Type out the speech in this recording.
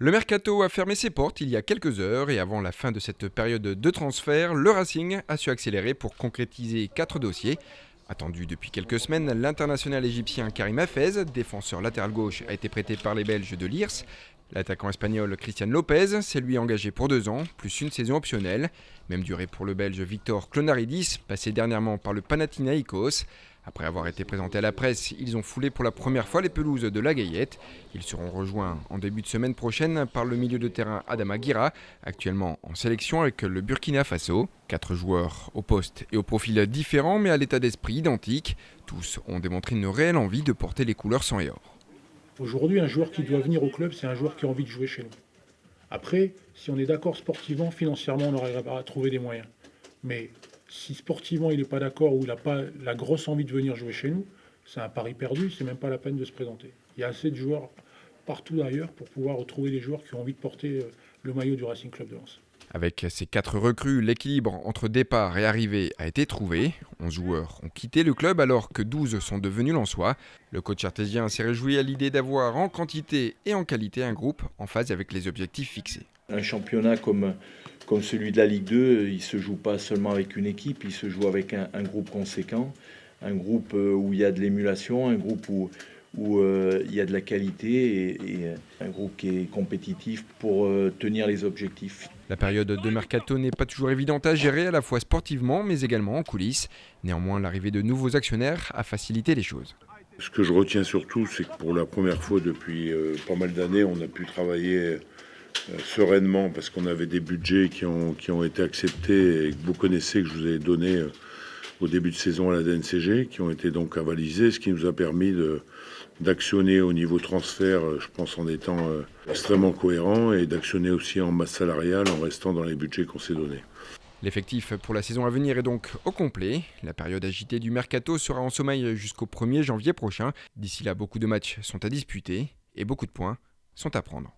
Le mercato a fermé ses portes il y a quelques heures et avant la fin de cette période de transfert, le Racing a su accélérer pour concrétiser 4 dossiers. Attendu depuis quelques semaines, l'international égyptien Karim Hafez, défenseur latéral gauche, a été prêté par les Belges de Liers. L'attaquant espagnol Christian Lopez s'est lui engagé pour 2 ans, plus une saison optionnelle. Même durée pour le Belge Victor Klonaridis, passé dernièrement par le Panathinaïkos. Après avoir été présentés à la presse, ils ont foulé pour la première fois les pelouses de la Gaillette. Ils seront rejoints en début de semaine prochaine par le milieu de terrain Adama Guira, actuellement en sélection avec le Burkina Faso. 4 joueurs au poste et au profil différents mais à l'état d'esprit identique. Tous ont démontré une réelle envie de porter les couleurs sang et or. Aujourd'hui, un joueur qui doit venir au club, c'est un joueur qui a envie de jouer chez nous. Après, si on est d'accord sportivement, financièrement, on arrivera à trouver des moyens. Mais si sportivement, il n'est pas d'accord ou il n'a pas la grosse envie de venir jouer chez nous, c'est un pari perdu, c'est même pas la peine de se présenter. Il y a assez de joueurs partout ailleurs pour pouvoir retrouver des joueurs qui ont envie de porter le maillot du Racing Club de Lens. Avec ces 4 recrues, l'équilibre entre départ et arrivée a été trouvé. 11 joueurs ont quitté le club alors que 12 sont devenus lensois. Le coach artésien s'est réjoui à l'idée d'avoir en quantité et en qualité un groupe en phase avec les objectifs fixés. Un championnat comme celui de la Ligue 2, il ne se joue pas seulement avec une équipe, il se joue avec un groupe conséquent, un groupe où il y a de l'émulation, un groupe où il y a de la qualité et un groupe qui est compétitif pour tenir les objectifs. La période de mercato n'est pas toujours évidente à gérer, à la fois sportivement mais également en coulisses. Néanmoins, l'arrivée de nouveaux actionnaires a facilité les choses. Ce que je retiens surtout, c'est que pour la première fois depuis pas mal d'années, on a pu travailler sereinement parce qu'on avait des budgets qui ont été acceptés et que vous connaissez, que je vous ai donné au début de saison à la DNCG, qui ont été donc avalisés, ce qui nous a permis d'actionner au niveau transfert, je pense en étant extrêmement cohérent, et d'actionner aussi en masse salariale en restant dans les budgets qu'on s'est donnés. L'effectif pour la saison à venir est donc au complet. La période agitée du mercato sera en sommeil jusqu'au 1er janvier prochain. D'ici là, beaucoup de matchs sont à disputer et beaucoup de points sont à prendre.